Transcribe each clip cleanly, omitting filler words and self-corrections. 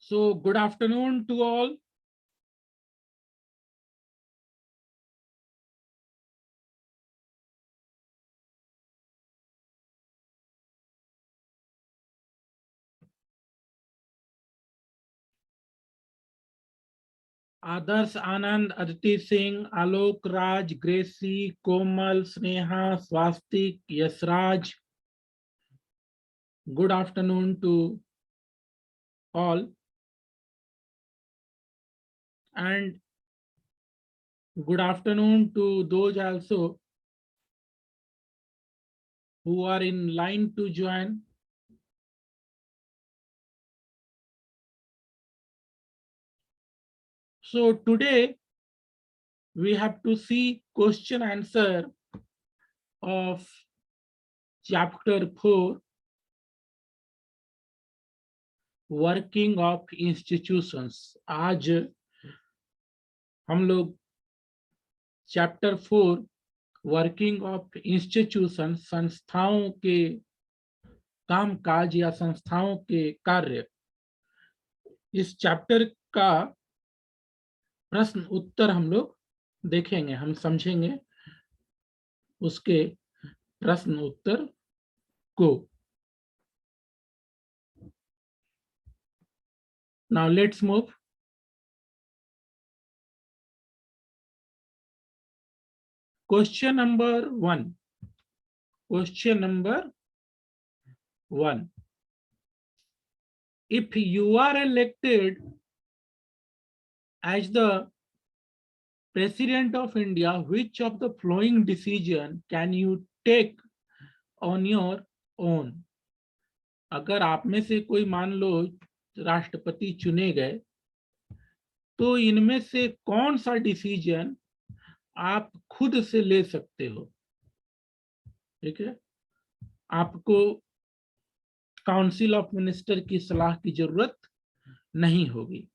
So, good afternoon to all. Adarsh, Anand, Aditi Singh, Alok Raj, Gracie, Komal, Sneha, Swastik, Yashraj. Good afternoon to all, and good afternoon to those also who are in line to join. So today we have to see question answer of chapter 4, working of institutions. आज हम लोग chapter 4 working of institution, संस्थाओं के कामकाज या संस्थाओं के कार्य, इस चैप्टर का प्रश्न उत्तर हम लोग देखेंगे, हम समझेंगे उसके प्रश्न उत्तर को. Now let's move. Question number 1. Question number 1. If you are elected as the President of India, which of the following decision can you take on your own? अगर आप में से कोई मान लो राष्ट्रपति चुने गए, तो इनमें से कौन सा डिसीजन आप खुद से ले सकते हो? ठीक है, आपको काउंसिल ऑफ मिनिस्टर की सलाह की जरूरत नहीं होगी.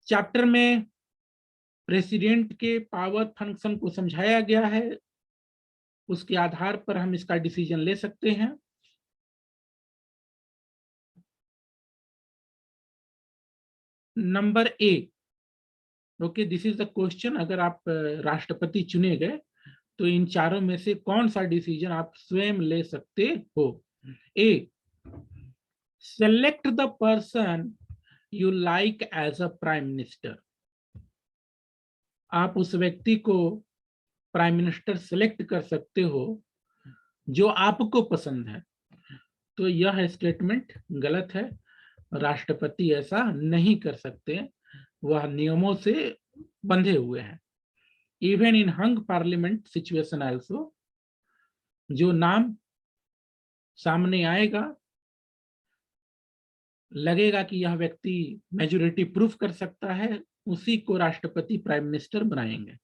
चैप्टर में प्रेसिडेंट के पावर फंक्शन को समझाया गया है, उसके आधार पर हम इसका डिसीजन ले सकते हैं. Number A. Okay, this is the question. अगर आप राष्ट्रपति चुने गए तो इन चारों में से कौन सा डिसीजन आप स्वयं ले सकते हो? A, select the person you like as a prime minister. आप उस व्यक्ति को प्राइम मिनिस्टर सेलेक्ट कर सकते हो जो आपको पसंद है. तो यह स्टेटमेंट गलत है. राष्ट्रपति ऐसा नहीं कर सकते, वह नियमों से बंधे हुए हैं. Even in hung parliament situation also, जो नाम सामने आएगा, लगेगा कि यह व्यक्ति मेजोरिटी प्रूफ कर सकता है, उसी को राष्ट्रपति प्राइम मिनिस्टर बनाएंगे.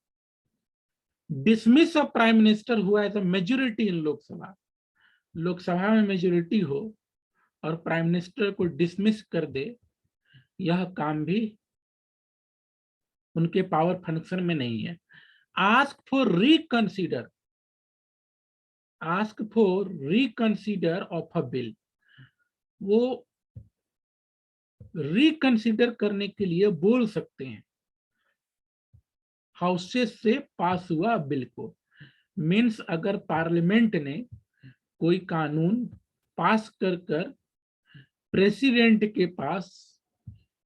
डिसमिस ऑफ प्राइम मिनिस्टर हुआ है तो मेजोरिटी इन लोकसभा, लोकसभा में मेजोरिटी हो और प्राइम मिनिस्टर को डिसमिस कर दे, यह काम भी उनके पावर फंक्शन में नहीं है. Ask for reconsider, ask for reconsider of a bill, वो रिकंसीडर करने के लिए बोल सकते हैं हाउसेस से पास हुआ बिल को. मीन्स अगर पार्लियामेंट ने कोई कानून पास कर कर प्रेसिडेंट के पास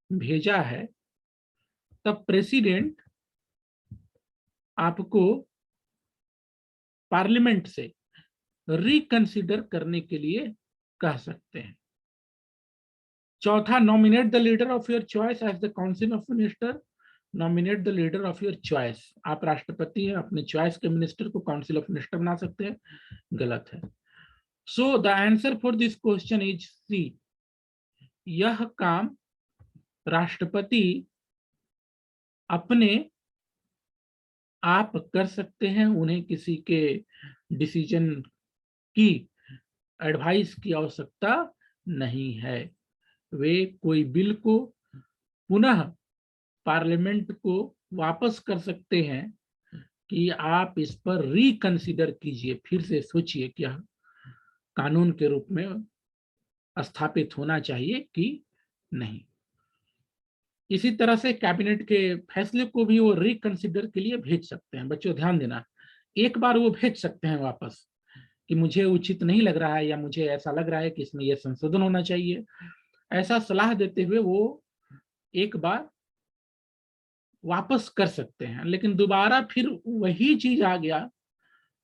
भेजा है, तब प्रेसिडेंट आपको पार्लियामेंट से रिकंसीडर करने के लिए कह सकते हैं. चौथा, nominate the leader of your choice as the council of minister. Nominate the leader of your choice, आप राष्ट्रपति हैं, अपने चॉइस के मिनिस्टर को काउंसिल ऑफ मिनिस्टर बना सकते हैं. गलत है. So the answer for this question is C. यह काम राष्ट्रपति अपने आप कर सकते हैं, उन्हें किसी के डिसीजन की एडवाइस की आवश्यकता नहीं है. वे कोई बिल को पुनः पार्लियामेंट को वापस कर सकते हैं कि आप इस पर रिकंसीडर कीजिए, फिर से सोचिए क्या कानून के रूप में स्थापित होना चाहिए कि नहीं। इसी तरह से कैबिनेट के फैसले को भी वो रिकंसिडर के लिए भेज सकते हैं। बच्चों ध्यान देना, एक बार वो भेज सकते हैं वापस कि मुझे उचित नहीं लग रहा है या मुझे ऐसा लग रहा है कि इसमें यह संशोधन होना चाहिए, ऐसा सलाह देते हुए वो एक बार वापस कर सकते हैं। लेकिन दोबारा फिर वही चीज आ गया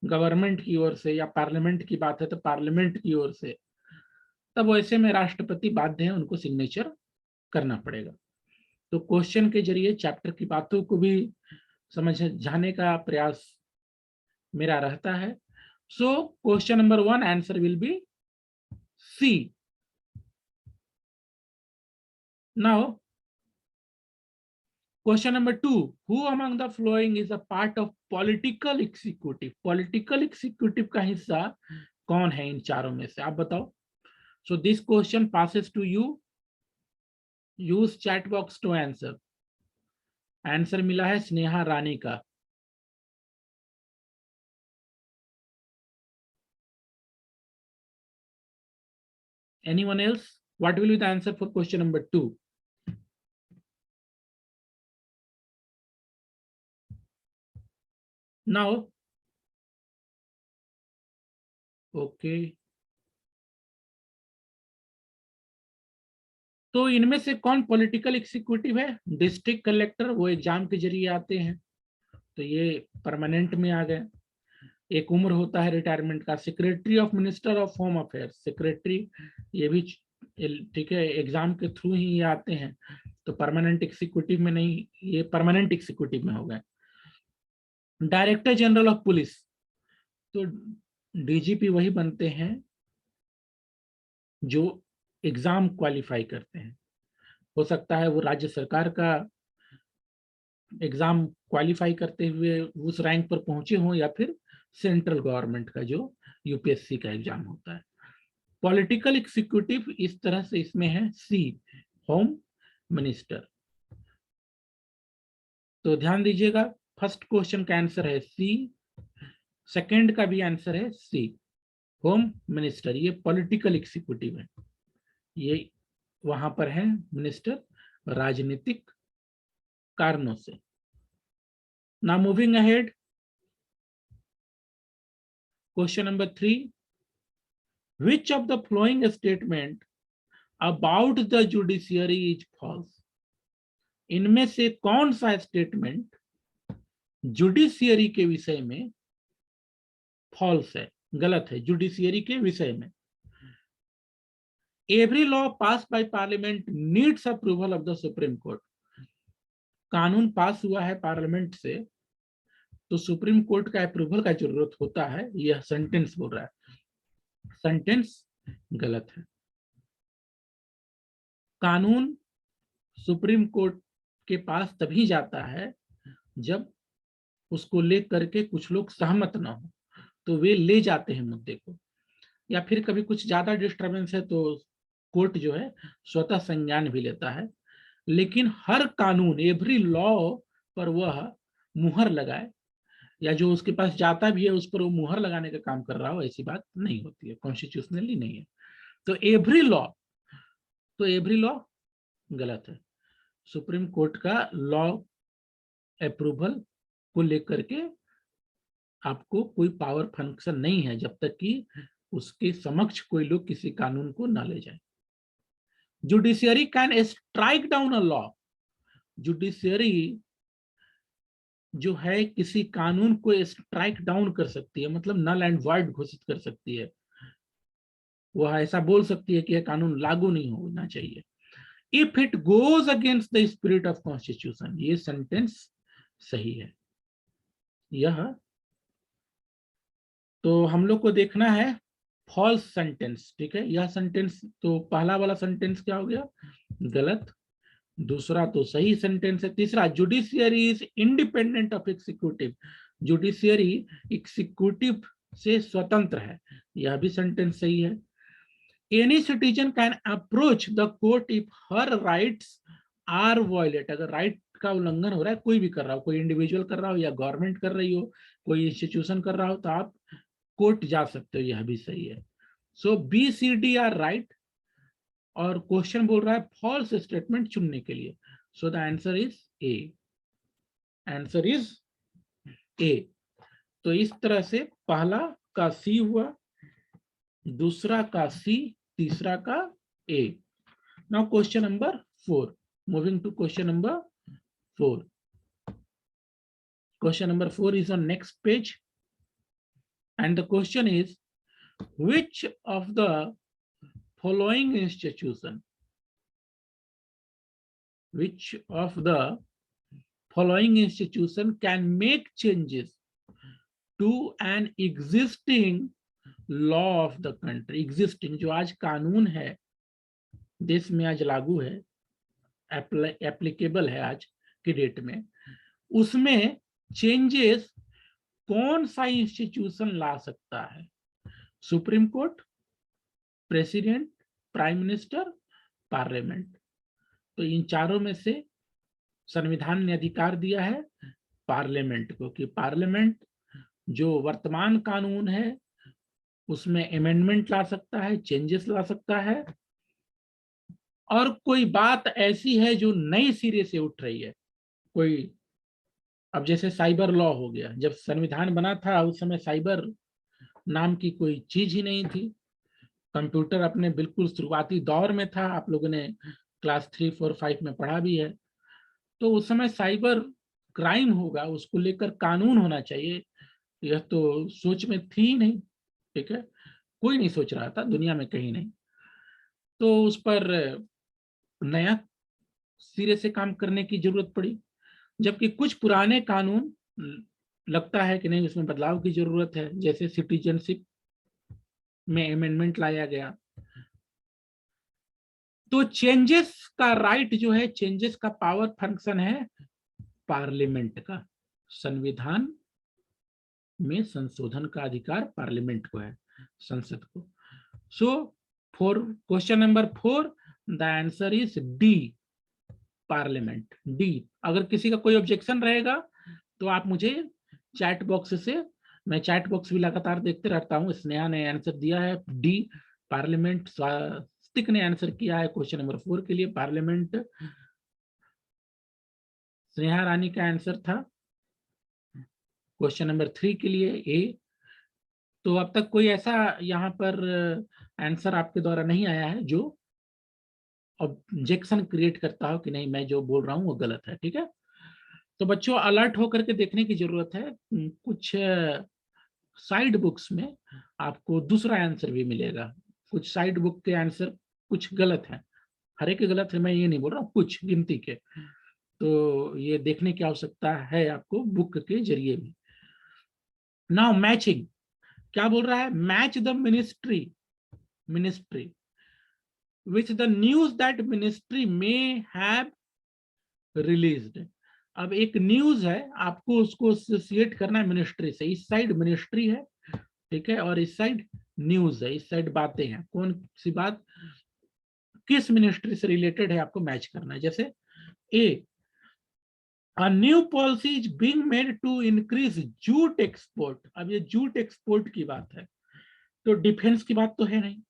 गवर्नमेंट की ओर से या पार्लियामेंट की बात है तो पार्लियामेंट की ओर से, तब वैसे में राष्ट्रपति बाध्य है उनको सिग्नेचर करना पड़ेगा। तो क्वेश्चन के जरिए चैप्टर की बातों को भी समझाने का प्रयास मेरा रहता है। So question number 1 answer will be C. Now question number 2, who among the following is a part of political executive? Political executive का हिस्सा कौन है इन चारों में से, आप बताओ। So this question passes to you, use chat box to answer. Answer मिला है स्नेहा रानी का। Anyone else? What will be the answer for question number 2? Now, okay. तो इनमें से कौन पॉलिटिकल एग्जीक्यूटिव है? डिस्ट्रिक्ट कलेक्टर, वो एग्जाम के जरिए आते हैं तो ये परमानेंट में आ गए। एक उम्र होता है रिटायरमेंट का। Secretary of minister of home affairs, secretary ये भी ठीक है, एग्जाम के थ्रू ही ये आते हैं तो परमानेंट एग्जीक्यूटिव में नहीं, ये परमानेंट एग्जीक्यूटिव में हो गए। डायरेक्टर जनरल ऑफ पुलिस, तो डीजीपी वही बनते हैं जो एग्जाम क्वालिफाई करते हैं। हो सकता है वो राज्य सरकार का एग्जाम क्वालिफाई करते हुए उस रैंक पर पहुंचे हों या फिर सेंट्रल गवर्नमेंट का जो यूपीएससी का एग्जाम होता है। पॉलिटिकल एग्जीक्यूटिव इस तरह से इसमें है सी, होम मिनिस्टर। तो ध्यान दीजिएगा, फर्स्ट क्वेश्चन का आंसर है सी, सेकंड का भी आंसर है सी, होम मिनिस्टर। ये पॉलिटिकल एग्जीक्यूटिव है, ये वहां पर है मिनिस्टर राजनीतिक कारणों से। Now moving ahead, question number 3, which of the following statement about the judiciary is false? इनमें से कौन सा स्टेटमेंट जुडिशियरी के विषय में फॉल्स है, गलत है जुडिशियरी के विषय में? Every law pass by parliament needs approval of the supreme court. कानून पास हुआ है पार्लियामेंट से तो सुप्रीम कोर्ट का अप्रूवल का जरूरत होता है, यह सेंटेंस बोल रहा है। सेंटेंस गलत है। कानून सुप्रीम कोर्ट के पास तभी जाता है जब उसको लेकर के कुछ लोग सहमत ना हो, तो वे ले जाते हैं मुद्दे को, या फिर कभी कुछ ज्यादा डिस्टर्बेंस है तो कोर्ट जो है स्वतः संज्ञान भी लेता है। लेकिन हर कानून, एवरी लॉ पर वह मुहर लगाए या जो उसके पास जाता भी है उस पर वो मुहर लगाने का काम कर रहा हो, ऐसी बात नहीं होती है, कॉन्स्टिट्यूशनली नहीं है। तो एवरी लॉ गलत है। सुप्रीम कोर्ट का लॉ अप्रूवल को लेकर के आपको कोई पावर फंक्शन नहीं है जब तक कि उसके समक्ष कोई लोग किसी कानून को ना ले जाए। Judiciary can strike down a law. Judiciary जो है किसी कानून को स्ट्राइक डाउन कर सकती है, मतलब नल एंड वॉइड घोषित कर सकती है। वह ऐसा बोल सकती है कि यह कानून लागू नहीं होना चाहिए if it goes against the spirit of constitution. ये सेंटेंस सही है। यह तो हम लोग को देखना है फॉल्स सेंटेंस, ठीक है। यह सेंटेंस तो पहला वाला सेंटेंस क्या हो गया, गलत। दूसरा तो सही सेंटेंस है। तीसरा, judiciary is independent of executive. Judiciary executive से स्वतंत्र है, यह भी सेंटेंस सही है। Any citizen can approach the court if her rights are violate. अगर राइट का उल्लंघन हो रहा है, कोई भी कर रहा हो, कोई इंडिविजुअल कर रहा हो या गवर्नमेंट कर रही हो, कोई इंस्टीट्यूशन कर रहा हो, तो आप कोर्ट जा सकते हो, यह भी सही है। So B C D are right, और क्वेश्चन बोल रहा है फॉल्स स्टेटमेंट चुनने के लिए। So the answer is A, answer is A. तो इस तरह से पहला का सी हुआ, दूसरा का सी, तीसरा का A. Now question number 4, moving to question number 4। Question number 4 is on next page, and the question is, which of the following institution, which of the following institution can make changes to an existing law of the country? existing जो आज कानून है, देश में आज लागू है, applicable है आज की डेट में, उसमें चेंजेस कौन सा इंस्टीट्यूशन ला सकता है? Supreme court, president, prime minister, parliament. तो इन चारों में से संविधान ने अधिकार दिया है पार्लियामेंट को कि पार्लियामेंट जो वर्तमान कानून है उसमें अमेंडमेंट ला सकता है, चेंजेस ला सकता है, और कोई बात ऐसी है जो नई सिरे से उठ रही है, कोई, अब जैसे साइबर लॉ हो गया, जब संविधान बना था उस समय साइबर नाम की कोई चीज ही नहीं थी, कंप्यूटर अपने बिल्कुल शुरुआती दौर में था, आप लोगों ने क्लास 3, 4, 5 में पढ़ा भी है। तो उस समय साइबर क्राइम होगा, उसको लेकर कानून होना चाहिए, यह तो सोच में थी ही नहीं, ठीक है, कोई नहीं सोच रहा था दुनिया में, कहीं नहीं। तो उस पर नया सिरे से काम करने की जरूरत पड़ी, जबकि कुछ पुराने कानून लगता है कि नहीं उसमें बदलाव की जरूरत है, जैसे सिटीजनशिप में अमेंडमेंट लाया गया। तो चेंजेस का राइट जो है, चेंजेस का पावर फंक्शन है पार्लियामेंट का, संविधान में संशोधन का अधिकार पार्लियामेंट को है, संसद को। So for question number 4 the answer is D, parliament, D. अगर किसी का कोई ऑब्जेक्शन रहेगा तो आप मुझे चैट बॉक्स से, मैं चैट बॉक्स भी लगातार देखते रहता हूँ, स्नेहा ने आंसर दिया है डी, पार्लियामेंट। स्वास्तिक ने आंसर किया है क्वेश्चन नंबर 4 के लिए पार्लियामेंट। स्नेहा रानी का आंसर था क्वेश्चन नंबर 3 के लिए ए। तो अब तक कोई ऐसा यहाँ पर आंसर आपके द्वारा नहीं आया है जो ऑब्जेक्शन क्रिएट करता हो कि नहीं मैं जो बोल रहा हूँ वो गलत है, ठीक है। तो बच्चों अलर्ट होकर के देखने की जरूरत है, कुछ साइड बुक्स में आपको दूसरा आंसर भी मिलेगा, कुछ साइड बुक के आंसर कुछ गलत है, हर एक गलत है मैं ये नहीं बोल रहा हूँ, कुछ गिनती के, तो ये देखने की आवश्यकता है आपको बुक के जरिए भी। नाउ मैचिंग, क्या बोल रहा है? Match the ministry which the news that ministry में हैव रिलीज्ड। अब एक न्यूज है, आपको उसको एसोसिएट करना है मिनिस्ट्री से, इस साइड मिनिस्ट्री है, ठीक है, और इस साइड न्यूज है, इस साइड बातें हैं, कौन सी बात किस मिनिस्ट्री से रिलेटेड है आपको मैच करना है। जैसे ए, A new policy is being made to increase jute export। अब ये जूट एक्सपोर्ट की बात है, तो डिफेंस की बात तो है नहीं,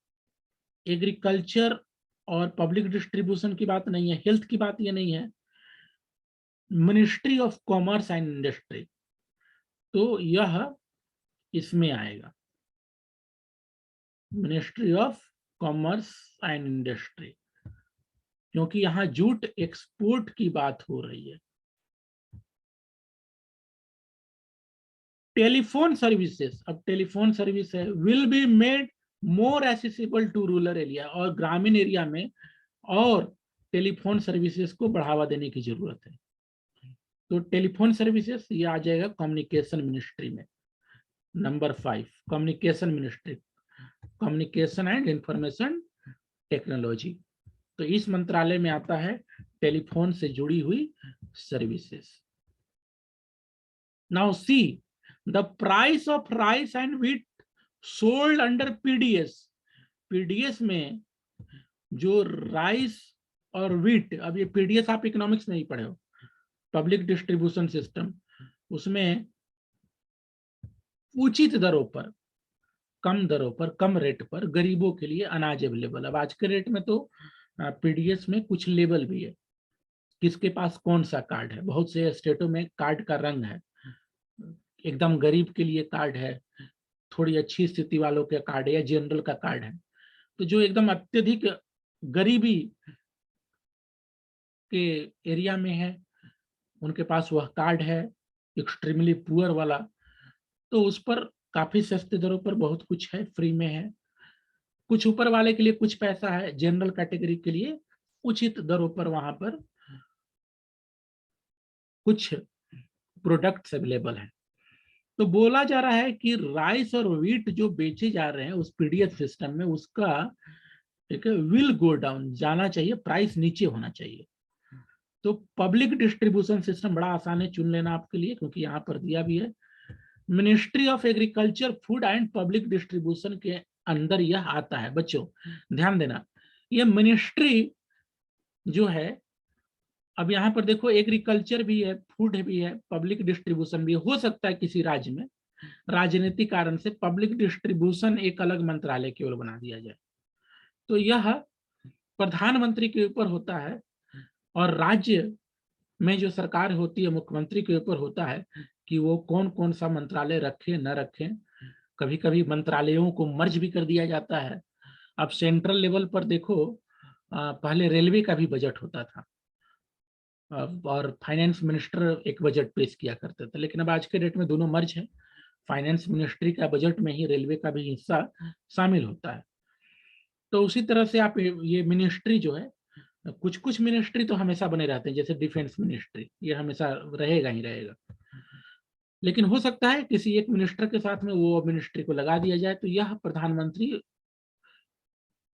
एग्रीकल्चर और पब्लिक डिस्ट्रीब्यूशन की बात नहीं है, हेल्थ की बात ये नहीं है, ministry of commerce and industry, तो यह इसमें आएगा, ministry of commerce and industry, क्योंकि यहां जूट एक्सपोर्ट की बात हो रही है। टेलीफोन सर्विसेज, अब टेलीफोन सर्विस है, will be made more accessible to rural area, और ग्रामीण एरिया में और टेलीफोन सर्विसेज को बढ़ावा देने की जरूरत है। तो टेलीफोन सर्विसेज ये आ जाएगा कम्युनिकेशन मिनिस्ट्री में। Number 5 communication ministry, communication and information technology, तो इस मंत्रालय में आता है टेलीफोन से जुड़ी हुई services. Now see the price of rice and wheat sold under PDS. PDS में जो राइस और व्हीट, अब ये पीडीएस आप इकोनॉमिक्स में ही पढ़े हो, पब्लिक डिस्ट्रीब्यूशन सिस्टम, उसमें उचित दरों पर, कम दरों पर, कम रेट पर गरीबों के लिए अनाज अवेलेबल। अब आज के रेट में तो पीडीएस में कुछ लेबल भी है, किसके पास कौन सा कार्ड है। बहुत से स्टेटों में कार्ड का रंग है, एकदम गरीब के लिए कार्ड है, थोड़ी अच्छी स्थिति वालों के कार्ड है, या जनरल का कार्ड है। तो जो एकदम अत्यधिक गरीबी के एरिया में है उनके पास वह कार्ड है, एक्सट्रीमली पुअर वाला, तो उस पर काफी सस्ते दरों पर बहुत कुछ है, फ्री में है। कुछ ऊपर वाले के लिए कुछ पैसा है, जनरल कैटेगरी के लिए उचित दरों पर वहां पर कुछ प्रोडक्ट्स अवेलेबल है। तो बोला जा रहा है कि राइस और व्हीट जो बेचे जा रहे हैं उस पीडीएस सिस्टम में, उसका ठीक है विल गो डाउन, जाना चाहिए, प्राइस नीचे होना चाहिए। तो पब्लिक डिस्ट्रीब्यूशन सिस्टम बड़ा आसान है चुन लेना आपके लिए, क्योंकि यहाँ पर दिया भी है। Ministry of agriculture, food and public distribution के अंदर यह आता है। बच्चों ध्यान देना, यह मिनिस्ट्री जो है, अब यहाँ पर देखो एग्रीकल्चर भी है, फूड भी है, पब्लिक डिस्ट्रीब्यूशन भी है। हो सकता है किसी राज्य में राजनीतिक कारण से पब्लिक डिस्ट्रीब्यूशन एक अलग मंत्रालय की ओर बना दिया जाए, तो यह प्रधानमंत्री के ऊपर होता है, और राज्य में जो सरकार होती है मुख्यमंत्री के ऊपर होता है कि वो कौन कौन सा मंत्रालय रखे न रखे। कभी कभी मंत्रालयों को मर्ज भी कर दिया जाता है। अब सेंट्रल लेवल पर देखो, पहले रेलवे का भी बजट होता था, और फाइनेंस मिनिस्टर एक बजट पेश किया करते थे, लेकिन अब आज के डेट में दोनों मर्ज है। फाइनेंस मिनिस्ट्री का बजट में ही रेलवे का भी हिस्सा शामिल होता है। तो उसी तरह से आप ये मिनिस्ट्री जो है, कुछ कुछ मिनिस्ट्री तो हमेशा बने रहते हैं, जैसे डिफेंस मिनिस्ट्री, ये हमेशा रहेगा ही रहेगा। लेकिन हो सकता है किसी एक मिनिस्टर के साथ में वो मिनिस्ट्री को लगा दिया जाए, तो यह प्रधानमंत्री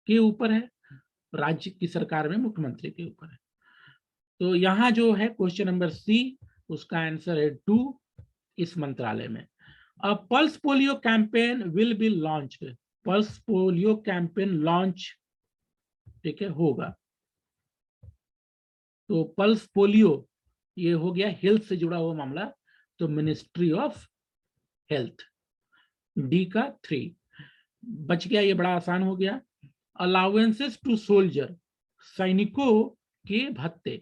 के ऊपर है, राज्य की सरकार में मुख्यमंत्री के ऊपर है। तो यहाँ जो है क्वेश्चन नंबर सी, उसका आंसर है 2, इस मंत्रालय में। अब pulse polio campaign will be launched, pulse polio campaign launch ठीक है होगा। तो पल्स पोलियो ये हो गया हेल्थ से जुड़ा हुआ मामला, तो मिनिस्ट्री ऑफ हेल्थ, डी का 3 बच गया, ये बड़ा आसान हो गया। अलाउंसेस टू सोल्जर, सैनिकों के भत्ते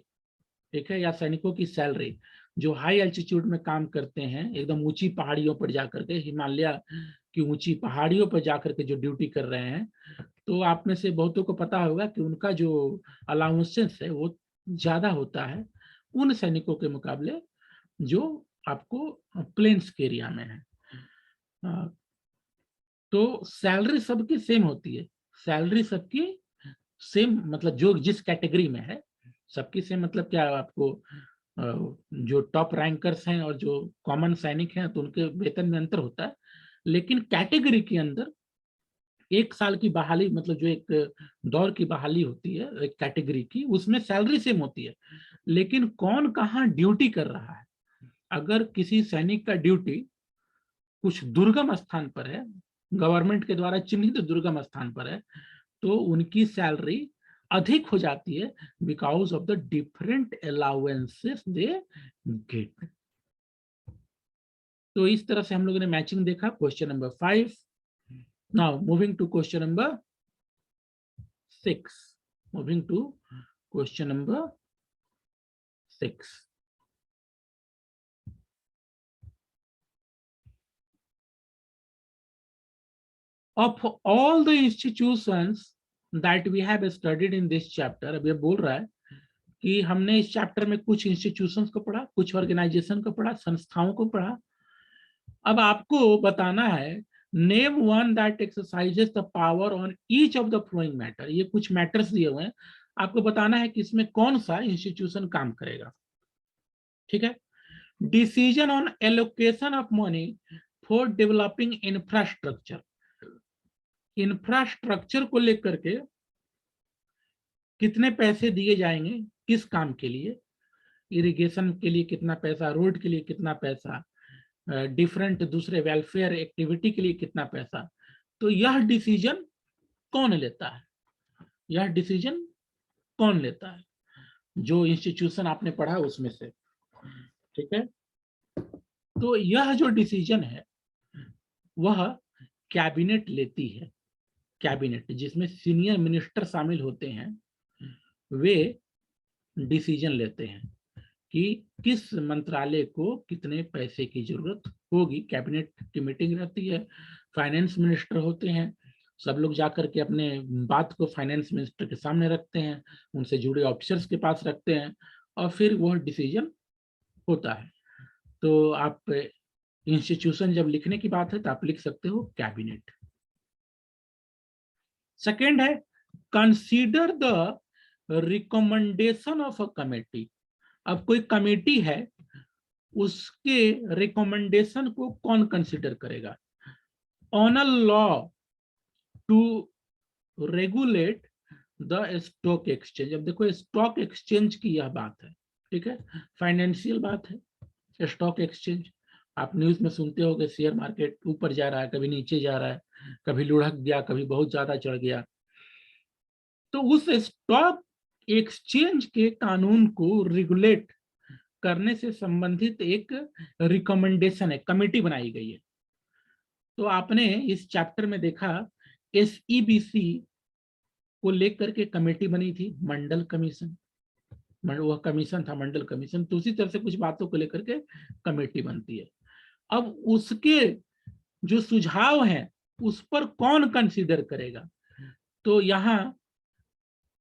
ठीक है, या सैनिकों की सैलरी, जो हाई एल्टीट्यूड में काम करते हैं, एकदम ऊंची पहाड़ियों पर जाकर के, हिमालय की ऊंची पहाड़ियों पर जाकर के जो ड्यूटी कर रहे हैं, तो आप में से बहुतों को पता होगा कि उनका जो अलाउंसेस है वो ज्यादा होता है उन सैनिकों के मुकाबले जो आपको प्लेन्स के एरिया में है। तो सैलरी सबकी सेम होती है, सैलरी सबकी सेम, मतलब जो जिस कैटेगरी में है सबकी सेम, मतलब क्या आपको जो टॉप रैंकर्स हैं और जो कॉमन सैनिक हैं तो उनके वेतन में अंतर होता है, लेकिन कैटेगरी के अंदर 1 साल की बहाली, मतलब जो एक दौर की बहाली होती है एक कैटेगरी की, उसमें सैलरी सेम होती है, लेकिन कौन कहाँ ड्यूटी कर रहा है। अगर किसी सैनिक का ड्यूटी कुछ दुर्गम स्थान पर है, गवर्नमेंट के द्वारा चिन्हित दुर्गम स्थान पर है, तो उनकी सैलरी अधिक हो जाती है, because of the different allowances they get. तो इस तरह से हम लोगों ने मैचिंग देखा question number 5। Now moving to question number 6, moving to question number 6। Of all the institutions that we have studied in this chapter, अब ये बोल रहा है कि हमने इस चैप्टर में कुछ इंस्टीट्यूशंस को पढ़ा, कुछ ऑर्गेनाइजेशन को पढ़ा, संस्थाओं को पढ़ा। अब आपको बताना है name one that exercises the power on each of the flowing matter. ये कुछ मैटर्स दिए हुए हैं, आपको बताना है कि इसमें कौन सा इंस्टीट्यूशन काम करेगा। ठीक है, decision on allocation of money for developing infrastructure, infrastructure को लेकर के कितने पैसे दिए जाएंगे, किस काम के लिए, इरिगेशन के लिए कितना पैसा, रोड के लिए कितना पैसा, डिफरेंट दूसरे वेलफेयर एक्टिविटी के लिए कितना पैसा, तो यह डिसीजन कौन लेता है, यह डिसीजन कौन लेता है, जो इंस्टीट्यूशन आपने पढ़ा उसमें से। ठीक है, तो यह जो डिसीजन है वह कैबिनेट लेती है, कैबिनेट जिसमें सीनियर मिनिस्टर शामिल होते हैं, वे डिसीजन लेते हैं कि किस मंत्रालय को कितने पैसे की जरूरत होगी। कैबिनेट की मीटिंग रहती है, फाइनेंस मिनिस्टर होते हैं, सब लोग जाकर के अपने बात को फाइनेंस मिनिस्टर के सामने रखते हैं, उनसे जुड़े ऑफिसर्स के पास रखते हैं और फिर वह डिसीजन होता है। तो आप इंस्टीट्यूशन जब लिखने की बात है तो आप लिख सकते हो कैबिनेट। सेकेंड है consider the recommendation of a committee. अब कोई कमेटी है, उसके रिकमेंडेशन को कौन कंसीडर करेगा? On a law to regulate the stock exchange. अब देखो स्टॉक एक्सचेंज की यह बात है, ठीक है, फाइनेंशियल बात है। स्टॉक एक्सचेंज आप न्यूज में सुनते हो कि शेयर मार्केट ऊपर जा रहा है, कभी नीचे जा रहा है, कभी लुढ़क गया, कभी बहुत ज्यादा चढ़ गया। तो उस स्टॉक एक्सचेंज के कानून को रेगुलेट करने से संबंधित एक रिकमेंडेशन है, कमेटी बनाई गई है। तो आपने इस चैप्टर में देखा एसईबीसी को लेकर के कमेटी बनी थी, मंडल कमीशन, वह कमीशन था मंडल कमीशन। तो उसी तरह से कुछ बातों को लेकर के कमेटी बनती है। अब उसके जो सुझाव हैं उस पर कौन कंसीडर करेगा? तो यहाँ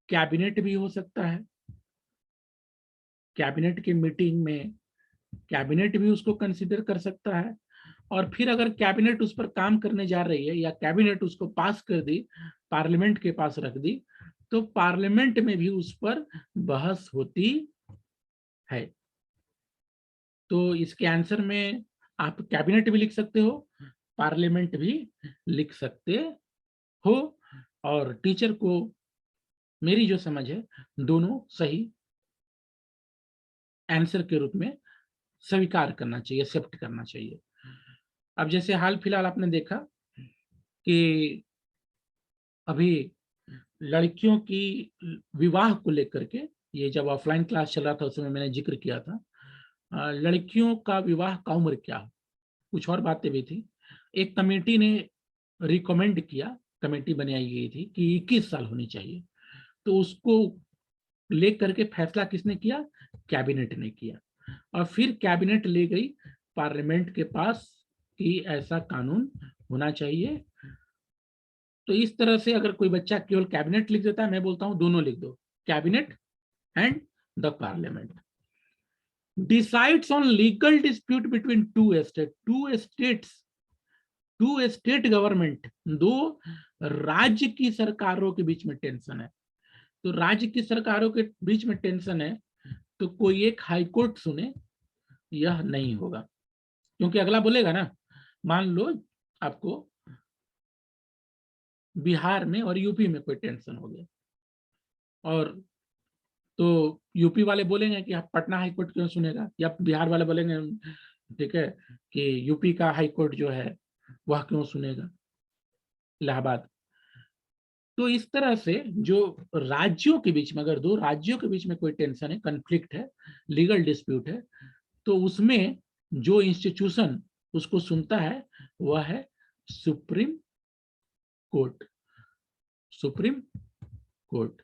कैबिनेट भी हो सकता है। कैबिनेट की मीटिंग में कैबिनेट भी उसको कंसीडर कर सकता है, और फिर अगर कैबिनेट उस पर काम करने जा रही है या कैबिनेट उसको पास कर दी, पार्लियामेंट के पास रख दी, तो पार्लियामेंट में भी उस पर बहस होती है। तो इसके आंसर में आप कैबिनेट भी लिख सकते हो, पार्लियामेंट भी लिख सकते हो, और टीचर को मेरी जो समझ है दोनों सही आंसर के रूप में स्वीकार करना चाहिए, एक्सेप्ट करना चाहिए। अब जैसे हाल फिलहाल आपने देखा कि अभी लड़कियों की विवाह को लेकर के, ये जब ऑफलाइन क्लास चल रहा था उसमें मैंने जिक्र किया था, लड़कियों का विवाह का उम्र क्या हो, कुछ और बातें भी थी। एक कमेटी ने रिकमेंड किया, कमेटी बनाई गई थी कि 21 साल होनी चाहिए। तो उसको लेकर के फैसला किसने किया? कैबिनेट ने किया, और फिर कैबिनेट ले गई पार्लियामेंट के पास कि ऐसा कानून होना चाहिए। तो इस तरह से अगर कोई बच्चा केवल कैबिनेट लिख देता है, मैं बोलता हूं दोनों लिख दो, cabinet and the parliament. Decides on legal dispute between two state government, दो राज्य की सरकारों के बीच में टेंशन है। तो राज्य की सरकारों के बीच में टेंशन है, तो कोई एक हाईकोर्ट सुने, यह नहीं होगा, क्योंकि अगला बोलेगा ना, मान लो आपको बिहार में और यूपी में कोई टेंशन हो गया, और तो यूपी वाले बोलेंगे कि आप पटना हाई कोर्ट क्यों सुनेगा, या बिहार वाले बोलेंगे ठीक है कि यूपी का हाई कोर्ट जो है वह क्यों सुनेगा, इलाहाबाद। तो इस तरह से जो राज्यों के बीच में, अगर दो राज्यों के बीच में कोई टेंशन है, कन्फ्लिक्ट है, लीगल डिस्प्यूट है, तो उसमें जो इंस्टीट्यूशन उसको सुनता है वह है सुप्रीम कोर्ट, सुप्रीम कोर्ट।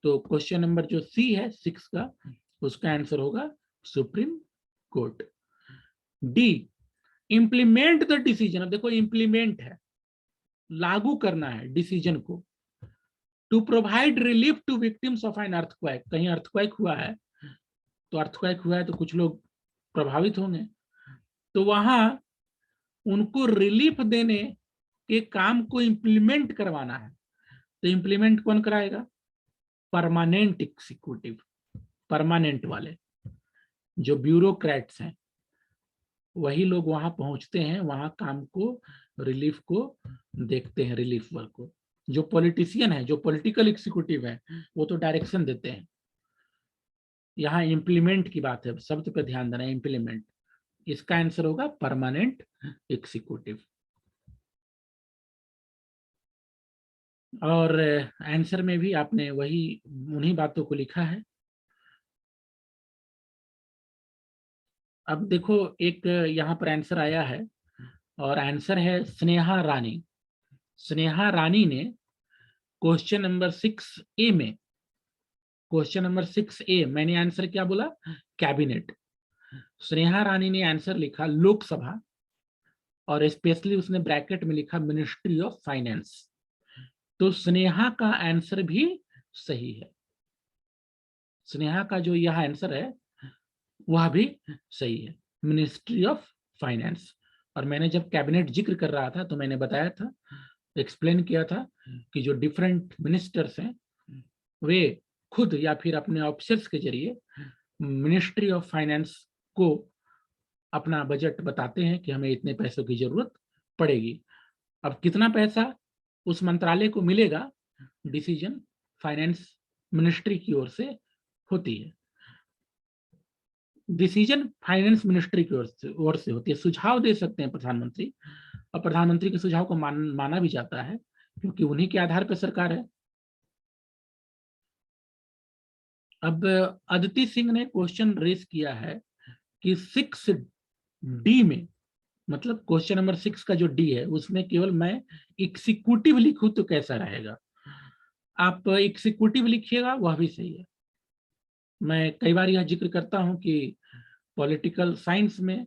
तो क्वेश्चन नंबर जो सी है 6 का, उसका आंसर होगा supreme court. D, implement the decision. अब देखो इंप्लीमेंट है, लागू करना है डिसीजन को। To provide relief to victims of an earthquake, कहीं अर्थक्वेक हुआ है, तो अर्थक्वेक हुआ है तो कुछ लोग प्रभावित होंगे, तो वहां उनको रिलीफ देने के काम को इंप्लीमेंट करवाना है। तो इंप्लीमेंट कौन कराएगा? परमानेंट एग्जीक्यूटिव, परमानेंट वाले जो ब्यूरोक्रेट्स हैं, वही लोग वहां पहुंचते हैं, वहां काम को, रिलीफ को देखते हैं, रिलीफ वर्क को। जो पॉलिटिशियन है, जो पॉलिटिकल एग्जीक्यूटिव है, वो तो डायरेक्शन देते हैं। यहाँ इम्प्लीमेंट की बात है, शब्द पे ध्यान देना, इम्प्लीमेंट। इसका आंसर होगा परमानेंट एग्जीक्यूटिव। और आंसर में भी आपने वही उन्हीं बातों को लिखा है। अब देखो एक यहाँ पर आंसर आया है, और आंसर है स्नेहा रानी। स्नेहा रानी ने क्वेश्चन नंबर 6A में क्वेश्चन नंबर 6A मैंने आंसर क्या बोला? कैबिनेट। स्नेहा रानी ने आंसर लिखा लोकसभा, और स्पेशली उसने ब्रैकेट में लिखा मिनिस्ट्री ऑफ फाइनेंस। तो स्नेहा का आंसर भी सही है। स्नेहा का जो यह आंसर है वह भी सही है, मिनिस्ट्री ऑफ फाइनेंस। और मैंने जब कैबिनेट जिक्र कर रहा था तो मैंने बताया था, एक्सप्लेन किया था कि जो डिफरेंट मिनिस्टर्स हैं वे खुद या फिर अपने ऑफिसर्स के जरिए मिनिस्ट्री ऑफ फाइनेंस को अपना बजट बताते हैं कि हमें इतने पैसों की जरूरत पड़ेगी। अब कितना पैसा उस मंत्रालय को मिलेगा, डिसीजन फाइनेंस मिनिस्ट्री की ओर से होती है। डिसीजन फाइनेंस मिनिस्ट्री की ओर से होती है। सुझाव दे सकते हैं प्रधानमंत्री, और प्रधानमंत्री के सुझाव को माना भी जाता है क्योंकि उन्हीं के आधार पर सरकार है। अब अदिति सिंह ने क्वेश्चन रेस किया है कि 6D में, मतलब क्वेश्चन नंबर 6 का जो डी है उसमें केवल मैं एग्जीक्यूटिव लिखूं तो कैसा रहेगा? आप एग्जीक्यूटिव लिखिएगा, वह भी सही है। मैं कई बार यह जिक्र करता हूं कि पॉलिटिकल साइंस में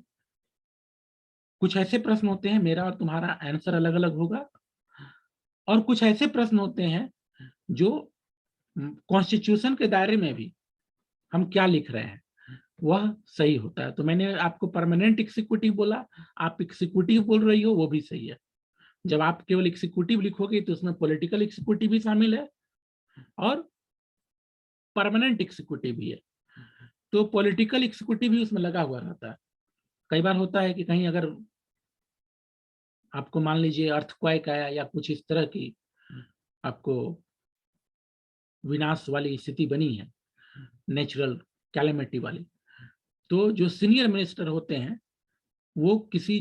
कुछ ऐसे प्रश्न होते हैं, मेरा और तुम्हारा आंसर अलग अलग होगा, और कुछ ऐसे प्रश्न होते हैं जो कॉन्स्टिट्यूशन के दायरे में भी हम क्या लिख रहे हैं वह सही होता है। तो मैंने आपको परमानेंट एग्जीक्यूटिव बोला, आप एग्जीक्यूटिव बोल रही हो, वो भी सही है। जब आप केवल एग्जीक्यूटिव लिखोगे तो उसमें पॉलिटिकल एग्जीक्यूटिव भी शामिल है और परमानेंट एग्जीक्यूटिव भी है। तो पॉलिटिकल एग्जीक्यूटिव भी उसमें लगा हुआ रहता है। कई बार होता है कि कहीं अगर आपको मान लीजिए अर्थक्वेक आया या कुछ इस तरह की आपको विनाश वाली स्थिति बनी है, नेचुरल कैलेमिटी वाली, तो जो सीनियर मिनिस्टर होते हैं वो किसी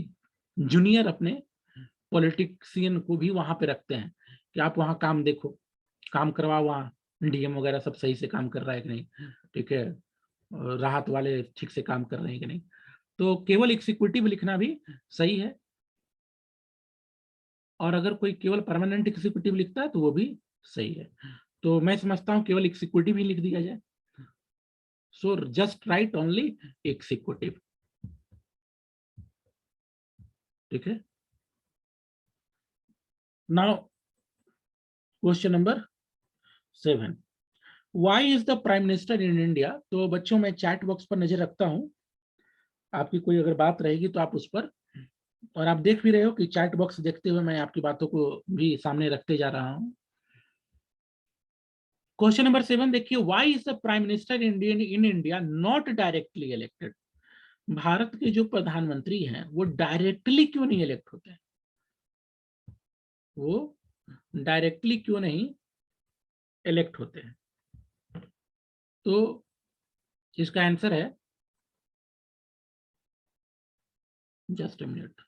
जूनियर अपने पॉलिटिशियन को भी वहां पे रखते हैं कि आप वहां काम देखो, काम करवाओ, वहाँ डीएम वगैरह सब सही से काम कर रहा है कि नहीं, ठीक है, राहत वाले ठीक से काम कर रहे हैं कि नहीं। तो केवल एग्जीक्यूटिव लिखना भी सही है, और अगर कोई केवल परमानेंट एग्जीक्यूटिव लिखता है तो वो भी सही है। तो मैं समझता हूँ केवल एग्जीक्यूटिव ही लिख दिया जाए। So just write only executive, ठीक है। Now question number 7, why is the prime minister in India? तो बच्चों मैं चैट बॉक्स पर नजर रखता हूं, आपकी कोई अगर बात रहेगी तो आप उस पर, और आप देख भी रहे हो कि चैट बॉक्स देखते हुए मैं आपकी बातों को भी सामने रखते जा रहा हूं। क्वेश्चन नंबर 7 देखिए, why is the prime minister Indian in India not directly elected? Bharat के जो प्रधानमंत्री हैं वो डायरेक्टली क्यों नहीं इलेक्ट होते हैं? वो डायरेक्टली क्यों नहीं इलेक्ट होते हैं? तो इसका आंसर है, just a minute,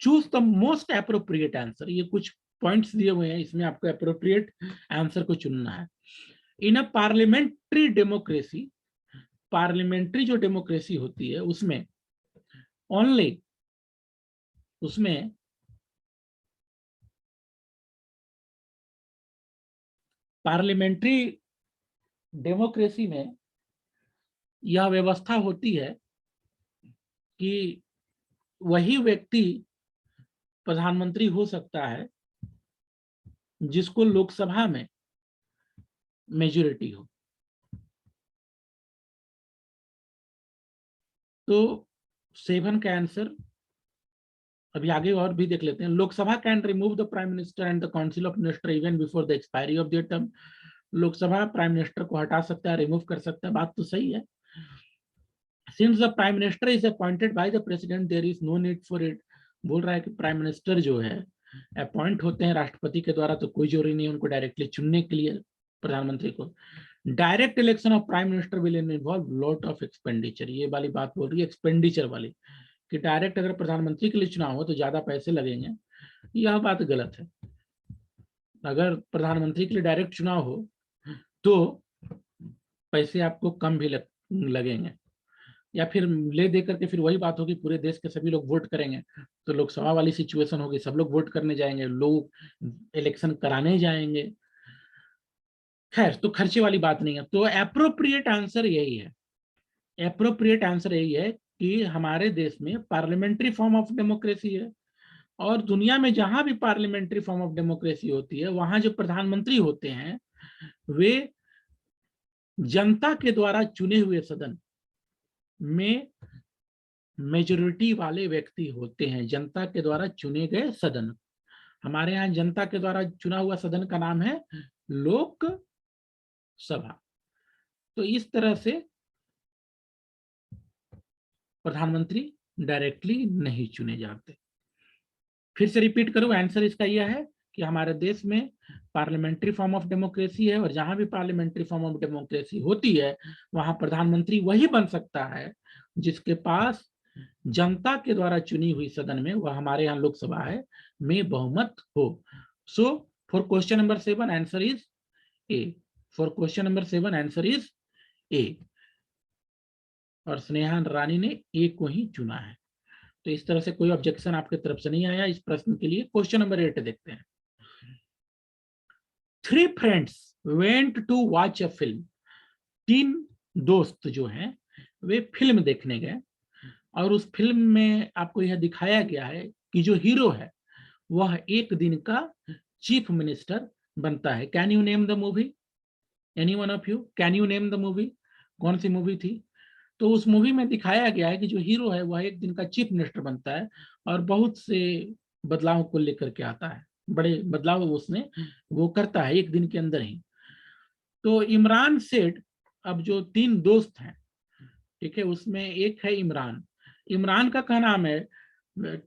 choose the most appropriate answer. ये कुछ पॉइंट्स दिए हुए हैं, इसमें आपको अप्रोप्रिएट आंसर को चुनना है। इन अ पार्लियामेंट्री डेमोक्रेसी, पार्लियामेंट्री जो डेमोक्रेसी होती है उसमें ओनली, उसमें पार्लियामेंट्री डेमोक्रेसी में यह व्यवस्था होती है कि वही व्यक्ति प्रधानमंत्री हो सकता है जिसको लोकसभा में मेजोरिटी हो। तो 7 का आंसर अभी आगे और भी देख लेते हैं। Lok Sabha can remove the prime minister and the council of minister even before the expiry of their term. Lok Sabha prime minister को हटा सकता है, रिमूव कर सकता है, बात तो सही है। Since the prime minister is appointed by the president there is no need for it. बोल रहा है कि प्राइम मिनिस्टर जो है अपॉइंट होते हैं राष्ट्रपति के द्वारा, तो कोई जरूरी नहीं उनको डायरेक्टली चुनने के लिए प्रधानमंत्री को। Direct election of prime minister will involve lot of expenditure, ये वाली बात बोल रही है एक्सपेंडिचर वाली, कि डायरेक्ट अगर प्रधानमंत्री के लिए चुनाव हो तो ज्यादा पैसे लगेंगे। यह बात गलत है। अगर प्रधानमंत्री के लिए डायरेक्ट चुनाव हो तो पैसे आपको कम भी लगेंगे, या फिर ले दे करके फिर वही बात होगी पूरे देश के सभी लोग वोट करेंगे, तो लोकसभा वाली सिचुएशन होगी, सब लोग वोट करने जाएंगे, लोग इलेक्शन कराने जाएंगे। खैर, तो खर्चे वाली बात नहीं है। तो एप्रोप्रिएट आंसर यही है, एप्रोप्रिएट आंसर यही है कि हमारे देश में पार्लियामेंट्री फॉर्म ऑफ डेमोक्रेसी है, और दुनिया में जहां भी पार्लियामेंट्री फॉर्म ऑफ डेमोक्रेसी होती है वहां जो प्रधानमंत्री होते हैं वे जनता के द्वारा चुने हुए सदन में मेजोरिटी वाले व्यक्ति होते हैं, जनता के द्वारा चुने गए सदन। हमारे यहाँ जनता के द्वारा चुना हुआ सदन का नाम है लोकसभा। तो इस तरह से प्रधानमंत्री डायरेक्टली नहीं चुने जाते। फिर से रिपीट करूं, आंसर इसका यह है कि हमारे देश में पार्लियामेंट्री फॉर्म ऑफ डेमोक्रेसी है, और जहां भी पार्लियामेंट्री फॉर्म ऑफ डेमोक्रेसी होती है वहां प्रधानमंत्री वही बन सकता है जिसके पास जनता के द्वारा चुनी हुई सदन में, वह हमारे यहाँ लोकसभा है, में बहुमत हो। So for question number 7 answer is A. For question number 7 answer is ए। और स्नेहा रानी ने ए को ही चुना है। तो इस तरह से कोई ऑब्जेक्शन आपके तरफ से नहीं आया इस प्रश्न के लिए। क्वेश्चन नंबर 8 देखते हैं। 3 friends went to watch a film. 3 दोस्त जो हैं वे फिल्म देखने गए, और उस फिल्म में आपको यह दिखाया गया है कि जो हीरो है वह एक दिन का चीफ मिनिस्टर बनता है। Can you name the movie? Any one of you can you name the movie? कौन सी मूवी थी? तो उस मूवी में दिखाया गया है कि जो हीरो है वह एक दिन का चीफ मिनिस्टर बनता है और बहुत से बदलाव को लेकर के आता है, बड़े बदलाव उसने वो करता है एक दिन के अंदर ही। तो इमरान सेठ, अब जो 3 दोस्त हैं, ठीक है, उसमें एक है इमरान। इमरान का क्या नाम है?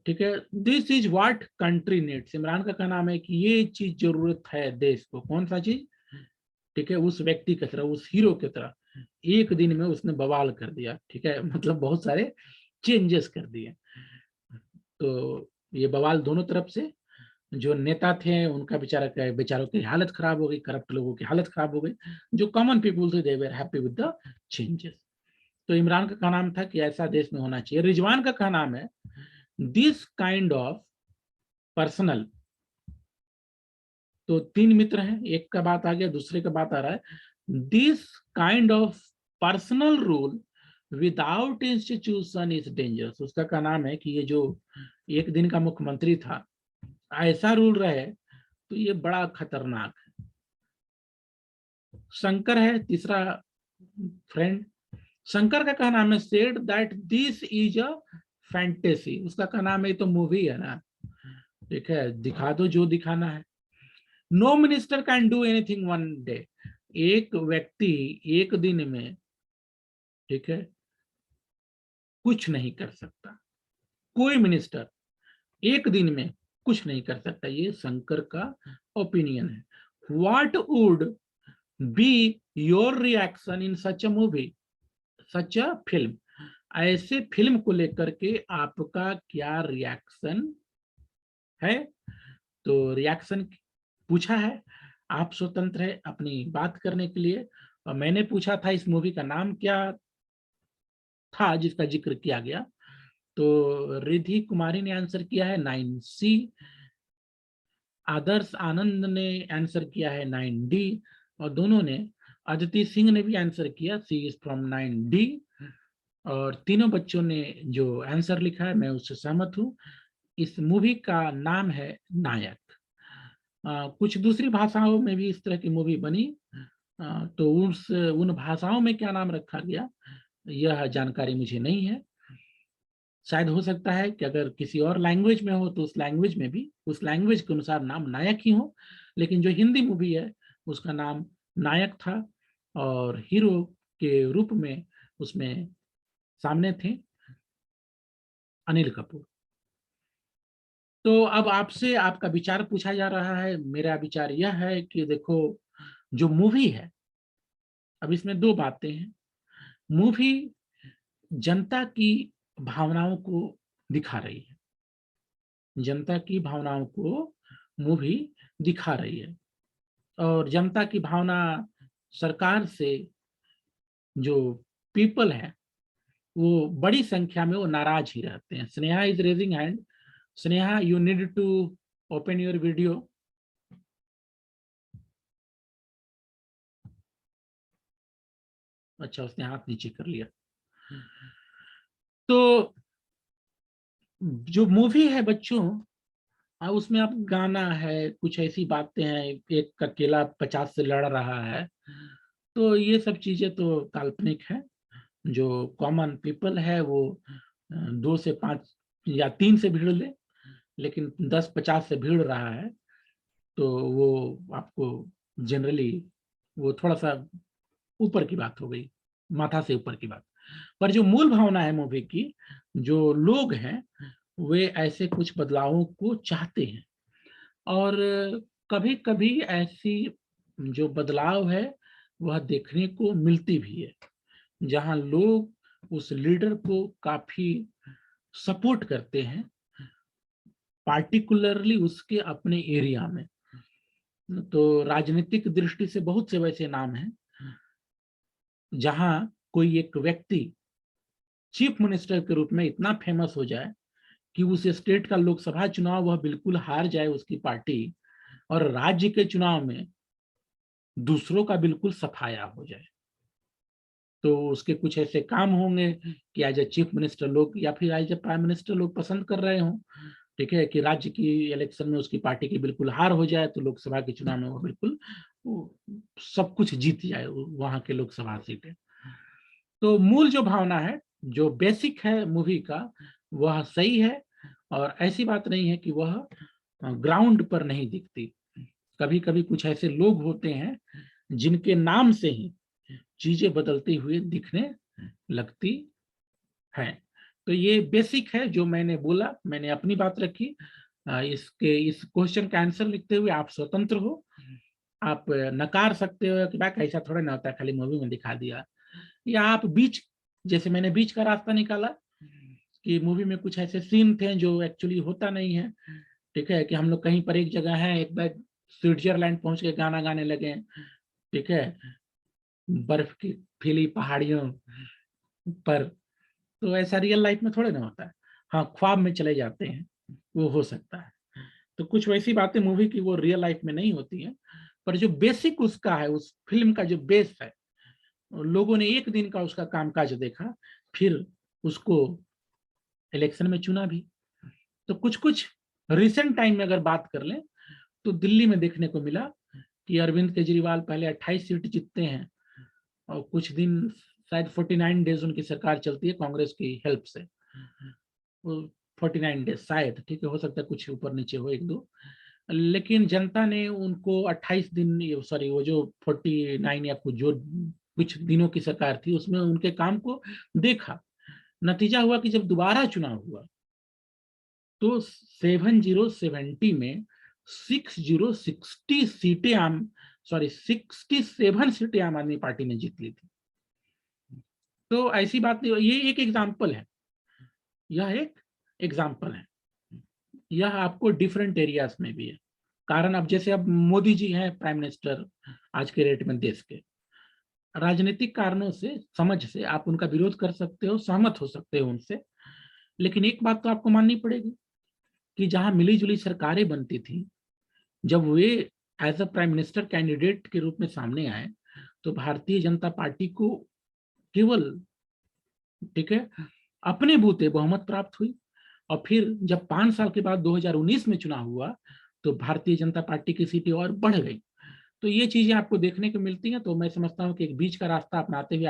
ठीक है, this is what country needs. Imran का क्या नाम है कि ये चीज जरूरत है देश को। कौन सा चीज? ठीक है, उस व्यक्ति की तरह, उस हीरो की तरह एक दिन में उसने बवाल कर दिया। ठीक है, मतलब बहुत सारे चेंजेस कर दिए। तो ये बवाल दोनों तरफ से, जो नेता थे उनका बेचारों की हालत खराब हो गई, करप्ट लोगों की हालत खराब हो गई, जो कॉमन पीपुल थे they were happy with the changes. तो इमरान का क्या नाम था कि ऐसा देश में होना चाहिए। रिजवान का क्या नाम है? This kind of personal. तो 3 मित्र हैं, एक का बात आ गया, दूसरे का बात आ रहा है। This kind of personal rule without institution is dangerous. उसका क्या नाम है कि ये जो एक दिन का मुख्यमंत्री था, ऐसा रूल रहे तो ये बड़ा खतरनाक है। शंकर है तीसरा फ्रेंड। शंकर का क्या नाम है? Said that this is a fantasy. उसका क्या नाम है? तो मूवी है ना, ठीक है, दिखा दो जो दिखाना है। No minister can do anything one day. एक व्यक्ति एक दिन में, ठीक है, कुछ नहीं कर सकता। कोई मिनिस्टर एक दिन में कुछ नहीं कर सकता, ये शंकर का ओपिनियन है। What would be your reaction in such a movie, such a film? ऐसे फिल्म को लेकर के आपका क्या रिएक्शन है? तो रिएक्शन पूछा है, आप स्वतंत्र है अपनी बात करने के लिए। और मैंने पूछा था इस मूवी का नाम क्या था जिसका जिक्र किया गया, तो रिद्धि कुमारी ने आंसर किया है 9C। आदर्श आनंद ने आंसर किया है 9D। और दोनों ने, अदिति सिंह ने भी आंसर किया, सी इज फ्रॉम 9D। और तीनों बच्चों ने जो आंसर लिखा है मैं उससे सहमत हूँ। इस मूवी का नाम है नायक। कुछ दूसरी भाषाओं में भी इस तरह की मूवी बनी, तो उन भाषाओं में क्या नाम रखा गया यह जानकारी मुझे नहीं है। शायद हो सकता है कि अगर किसी और लैंग्वेज में हो तो उस लैंग्वेज में भी उस लैंग्वेज के अनुसार नाम नायक ही हो, लेकिन जो हिंदी मूवी है उसका नाम नायक था, और हीरो के रूप में उसमें सामने थे अनिल कपूर। तो अब आपसे आपका विचार पूछा जा रहा है। मेरा विचार यह है कि देखो, जो मूवी है, अब इसमें 2 बातें हैं। मूवी जनता की भावनाओं को दिखा रही है, जनता की भावनाओं को मूवी दिखा रही है, और जनता की भावना सरकार से जो पीपल है वो बड़ी संख्या में वो नाराज ही रहते हैं। Sneha is raising hand. Sneha, you need to open your video. अच्छा, उसने हाथ नीचे कर लिया। तो जो मूवी है बच्चों, उसमें आप गाना है, कुछ ऐसी बातें हैं, एक अकेला 50 से लड़ रहा है, तो ये सब चीजें तो काल्पनिक है। जो कॉमन पीपल है वो 2 से 5 या 3 से भीड़ ले, लेकिन 10-50 से भीड़ रहा है, तो वो आपको जनरली वो थोड़ा सा ऊपर की बात हो गई, माथा से ऊपर की बात। पर जो मूल भावना है मूवी की, जो लोग हैं वे ऐसे कुछ बदलावों को चाहते हैं, और कभी कभी ऐसी जो बदलाव है वह देखने को मिलती भी है, जहां लोग उस लीडर को काफी सपोर्ट करते हैं, पार्टिकुलरली उसके अपने एरिया में। तो राजनीतिक दृष्टि से बहुत से वैसे नाम हैं जहां कोई एक व्यक्ति चीफ मिनिस्टर के रूप में इतना फेमस हो जाए कि उस स्टेट का लोकसभा चुनाव वह बिल्कुल हार जाए उसकी पार्टी, और राज्य के चुनाव में दूसरों का बिल्कुल सफाया हो जाए। तो उसके कुछ ऐसे काम होंगे कि एज ए चीफ मिनिस्टर लोग या फिर एज ए प्राइम मिनिस्टर लोग पसंद कर रहे हों, ठीक है, कि राज्य की इलेक्शन में उसकी पार्टी की बिल्कुल हार हो जाए, तो लोकसभा के चुनाव में वो बिल्कुल सब कुछ जीत जाए वहां के लोकसभा सीटें। तो मूल जो भावना है, जो बेसिक है मूवी का, वह सही है, और ऐसी बात नहीं है कि वह ग्राउंड पर नहीं दिखती। कभी कभी कुछ ऐसे लोग होते हैं जिनके नाम से ही चीजें बदलती हुई दिखने लगती हैं। तो ये बेसिक है जो मैंने बोला, मैंने अपनी बात रखी। इसके इस क्वेश्चन का आंसर लिखते हुए आप स्वतंत्र हो, आप नकार सकते हो कि भाई ऐसा थोड़ा ना होता है, खाली मूवी में दिखा दिया, या आप बीच, जैसे मैंने बीच का रास्ता निकाला कि मूवी में कुछ ऐसे सीन थे जो एक्चुअली होता नहीं है, ठीक है, कि हम लोग कहीं पर एक जगह है, एक बार स्विट्जरलैंड पहुंच के गाना गाने लगे, ठीक है, बर्फ की फीली पहाड़ियों पर। तो ऐसा रियल लाइफ में थोड़े ना होता है। हाँ, ख्वाब में चले जाते हैं, वो हो सकता है। तो कुछ वैसी बातें मूवी की वो रियल लाइफ में नहीं होती हैं, पर जो बेसिक उसका है, उस फिल्म का जो बेस है, लोगों ने एक दिन का उसका कामकाज देखा, फिर उसको इलेक्शन में चुना भी। तो कुछ कुछ रिसेंट टाइम में अगर बात कर लें, तो दिल्ली में देखने को मिला कि अरविंद केजरीवाल पहले 28 सीट जीतते हैं, और कुछ दिन, शायद 49 डेज उनकी सरकार चलती है कांग्रेस की हेल्प से, वो 49 डेज शायद, ठीक है, हो सकता है कुछ ऊपर नीचे हो एक दो, लेकिन जनता ने उनको 28 दिन, सॉरी, वो जो 49 या कुछ जो कुछ दिनों की सरकार थी उसमें उनके काम को देखा। नतीजा हुआ कि जब दोबारा चुनाव हुआ तो 7070 में 60 सीटें आम, सॉरी 67 सीटें आम आदमी पार्टी ने जीत ली थी। तो ऐसी बात नहीं, ये एक एग्जाम्पल है, यह एक एग्जाम्पल है। यह आपको डिफरेंट एरियाज में भी है। कारण अब जैसे अब मोदी जी हैं प्राइम मिनिस्टर आज के रेट में देश के, राजनीतिक कारणों से, समझ से आप उनका विरोध कर सकते हो, सहमत हो सकते हो उनसे, लेकिन एक बात तो आपको माननी पड़ेगी कि जहां मिली जुली सरकारें बनती थी, जब वे as a prime minister candidate के रूप में सामने आए, तो भारतीय जनता पार्टी को केवल, ठीक है, अपने बूते बहुमत प्राप्त हुई। और फिर जब 5 साल के बाद 2019 में चुनाव हुआ, तो भारतीय जनता पार्टी की सीटें और बढ़ गई। तो ये चीजें आपको देखने को मिलती हैं। तो मैं समझता हूँ कि एक बीच का रास्ता अपनाते हुए